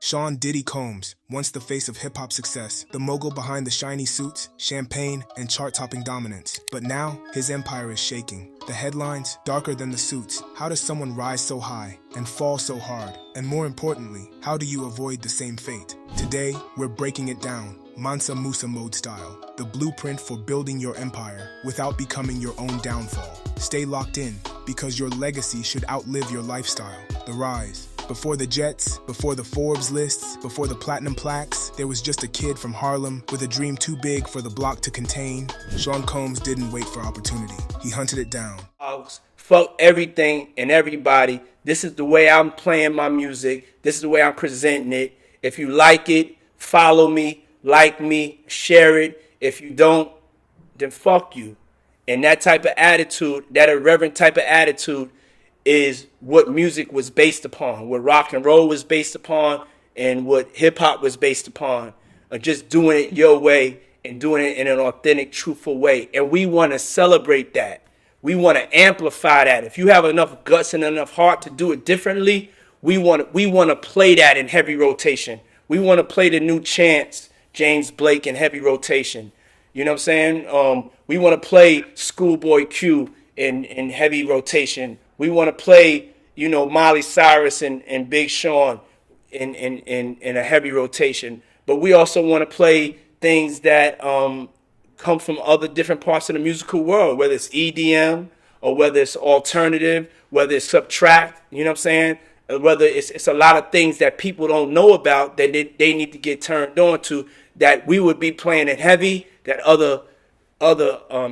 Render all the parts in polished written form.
Sean Diddy Combs, once the face of hip-hop success, the mogul behind the shiny suits, champagne, and chart-topping dominance. But now, his empire is shaking. The headlines, darker than the suits. How does someone rise so high and fall so hard? And more importantly, how do you avoid the same fate? Today, we're breaking it down, Mansa Musa mode style, the blueprint for building your empire without becoming your own downfall. Stay locked in, because your legacy should outlive your lifestyle. The rise. Before the jets, before the Forbes lists, before the platinum plaques, there was just a kid from Harlem with a dream too big for the block to contain. Sean Combs didn't wait for opportunity. He hunted it down. Fuck everything and everybody. This is the way I'm playing my music. This is the way I'm presenting it. If you like it, follow me, like me, share it. If you don't, then fuck you. And that type of attitude, that irreverent type of attitude, is what music was based upon, what rock and roll was based upon, and what hip-hop was based upon. Just doing it your way and doing it in an authentic, truthful way. And we want to celebrate that. We want to amplify that. If you have enough guts and enough heart to do it differently, we want to play that in heavy rotation. We want to play the new Chance, James Blake, in heavy rotation. You know what I'm saying? We want to play Schoolboy Q in heavy rotation. We want to play, Miley Cyrus and Big Sean in a heavy rotation. But we also want to play things that come from other different parts of the musical world, whether it's EDM or whether it's alternative, whether it's subtract, you know what I'm saying? Whether it's a lot of things that people don't know about that they need to get turned on to, that we would be playing in heavy, that other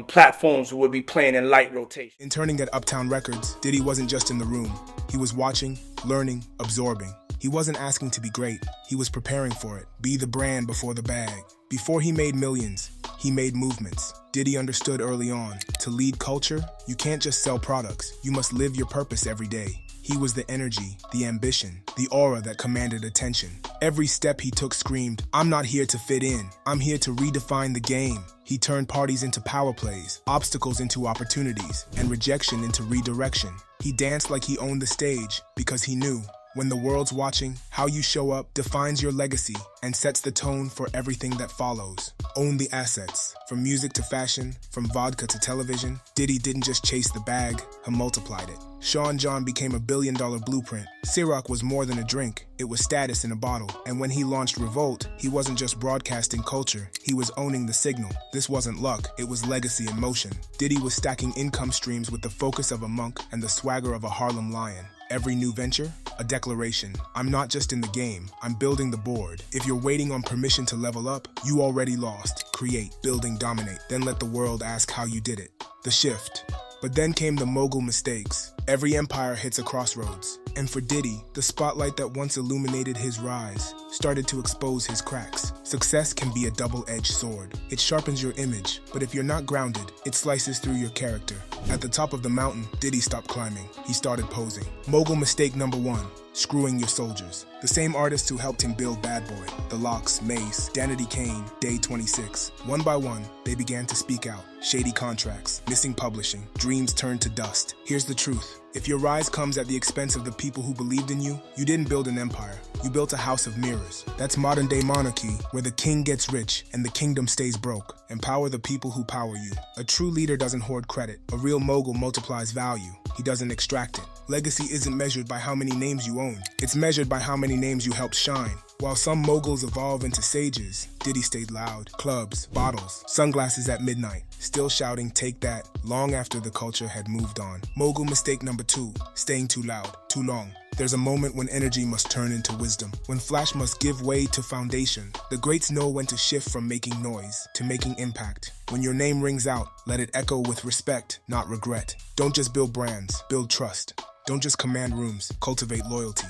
platforms would be playing in light rotation. Interning at Uptown Records, Diddy wasn't just in the room. He was watching, learning, absorbing. He wasn't asking to be great. He was preparing for it. Be the brand before the bag. Before he made millions, he made movements. Diddy understood early on, to lead culture, you can't just sell products. You must live your purpose every day. He was the energy, the ambition, the aura that commanded attention. Every step he took screamed, I'm not here to fit in. I'm here to redefine the game. He turned parties into power plays, obstacles into opportunities, and rejection into redirection. He danced like he owned the stage because he knew, when the world's watching, how you show up defines your legacy and sets the tone for everything that follows. Own the assets. From music to fashion, from vodka to television, Diddy didn't just chase the bag, he multiplied it. Sean John became a billion-dollar blueprint. Ciroc was more than a drink, it was status in a bottle. And when he launched Revolt, he wasn't just broadcasting culture, he was owning the signal. This wasn't luck, it was legacy in motion. Diddy was stacking income streams with the focus of a monk and the swagger of a Harlem lion. Every new venture, a declaration. I'm not just in the game, I'm building the board. If you're waiting on permission to level up, you already lost. Create, building, dominate, then let the world ask how you did it. The shift. But then came the mogul mistakes. Every empire hits a crossroads. And for Diddy, the spotlight that once illuminated his rise started to expose his cracks. Success can be a double-edged sword. It sharpens your image, but if you're not grounded, it slices through your character. At the top of the mountain, Diddy stopped climbing. He started posing. Mogul mistake number 1. Screwing your soldiers. The same artists who helped him build Bad Boy, The Lox, Mace, Danity Kane, Day 26. One by one, they began to speak out. Shady contracts, missing publishing, dreams turned to dust. Here's the truth. If your rise comes at the expense of the people who believed in you, you didn't build an empire. You built a house of mirrors. That's modern-day monarchy, where the king gets rich and the kingdom stays broke. Empower the people who power you. A true leader doesn't hoard credit. A real mogul multiplies value. He doesn't extract it. Legacy isn't measured by how many names you own. It's measured by how many names you helped shine. While some moguls evolve into sages, Diddy stayed loud. Clubs, bottles, sunglasses at midnight, still shouting "take that" long after the culture had moved on. Mogul mistake number 2, staying too loud, too long. There's a moment when energy must turn into wisdom, when flash must give way to foundation. The greats know when to shift from making noise to making impact. When your name rings out, let it echo with respect, not regret. Don't just build brands, build trust. Don't just command rooms, cultivate loyalty.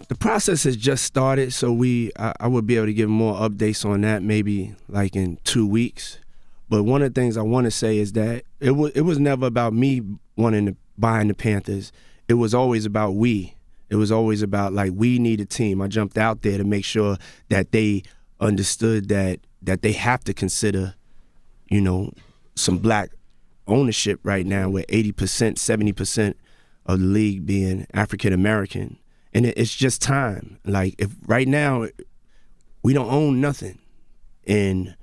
The process has just started, so I would be able to give more updates on that maybe like in 2 weeks. But one of the things I want to say is that it was never about me wanting to buy the Panthers. It was always about we. It was always about, like, we need a team. I jumped out there to make sure that they understood that they have to consider, some black ownership right now, with 80%, 70% of the league being African American. And it's just time. Like, if right now we don't own nothing, and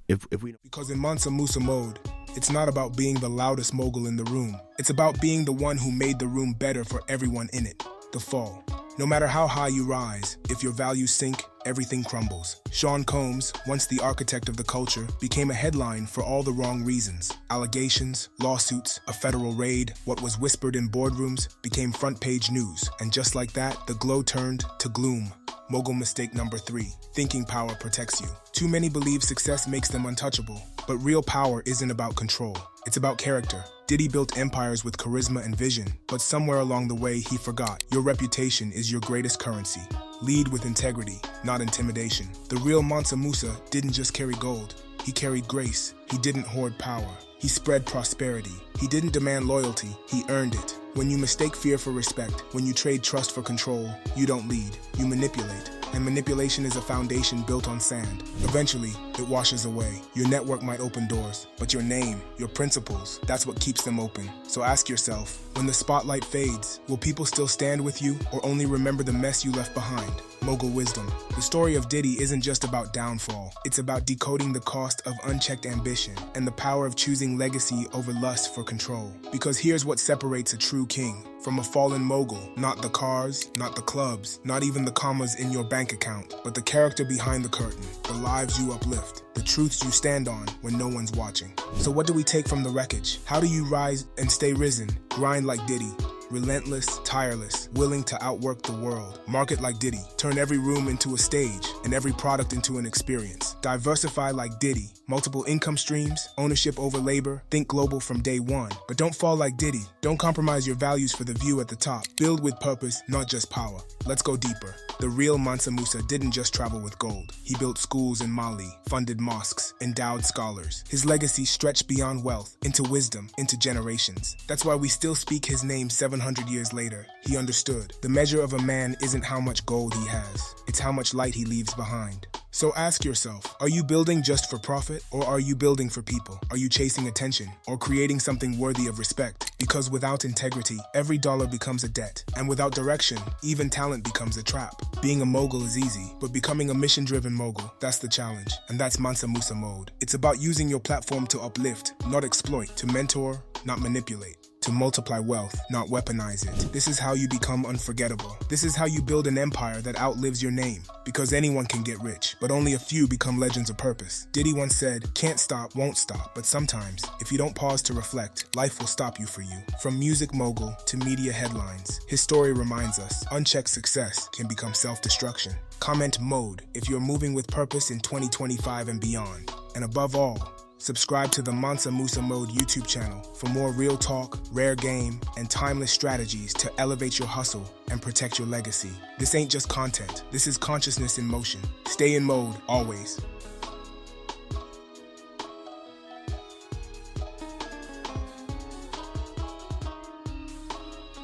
if we Because in Mansa Musa mode, it's not about being the loudest mogul in the room. It's about being the one who made the room better for everyone in it. The fall. No matter how high you rise, if your values sink, everything crumbles. Sean Combs, once the architect of the culture, became a headline for all the wrong reasons. Allegations, lawsuits, a federal raid, what was whispered in boardrooms became front-page news. And just like that, the glow turned to gloom. Mogul mistake number 3. Thinking power protects you. Too many believe success makes them untouchable. But real power isn't about control. It's about character. Diddy built empires with charisma and vision, but somewhere along the way he forgot. Your reputation is your greatest currency. Lead with integrity, not intimidation. The real Mansa Musa didn't just carry gold. He carried grace. He didn't hoard power. He spread prosperity. He didn't demand loyalty. He earned it. When you mistake fear for respect, when you trade trust for control, you don't lead, you manipulate. And manipulation is a foundation built on sand. Eventually, it washes away. Your network might open doors, but your name, your principles, that's what keeps them open. So ask yourself, when the spotlight fades, will people still stand with you or only remember the mess you left behind? Mogul wisdom. The story of Diddy isn't just about downfall. It's about decoding the cost of unchecked ambition and the power of choosing legacy over lust for control. Because here's what separates a true king from a fallen mogul. Not the cars, not the clubs, not even the commas in your bank account, but the character behind the curtain, the lives you uplift, the truths you stand on when no one's watching. So what do we take from the wreckage? How do you rise and stay risen? Grind like Diddy. Relentless, tireless, willing to outwork the world. Market like Diddy. Turn every room into a stage and every product into an experience. Diversify like Diddy. Multiple income streams, ownership over labor. Think global from day one. But don't fall like Diddy. Don't compromise your values for the view at the top. Build with purpose, not just power. Let's go deeper. The real Mansa Musa didn't just travel with gold. He built schools in Mali, funded mosques, endowed scholars. His legacy stretched beyond wealth, into wisdom, into generations. That's why we still speak his name 700 years later. He understood. The measure of a man isn't how much gold he has. It's how much light he leaves behind. So ask yourself, are you building just for profit or are you building for people? Are you chasing attention or creating something worthy of respect? Because without integrity, every dollar becomes a debt. And without direction, even talent becomes a trap. Being a mogul is easy, but becoming a mission-driven mogul, that's the challenge. And that's Mansa Musa mode. It's about using your platform to uplift, not exploit, to mentor, not manipulate. To multiply wealth, not weaponize it. This is how you become unforgettable. This is how you build an empire that outlives your name. Because anyone can get rich, but only a few become legends of purpose. Diddy once said, can't stop, won't stop. But sometimes, if you don't pause to reflect, life will stop you for you. From music mogul to media headlines, his story reminds us, unchecked success can become self-destruction. Comment mode if you're moving with purpose in 2025 and beyond. And above all, subscribe to the Mansa Musa Mode YouTube channel for more real talk, rare game, and timeless strategies to elevate your hustle and protect your legacy. This ain't just content. This is consciousness in motion. Stay in mode, always.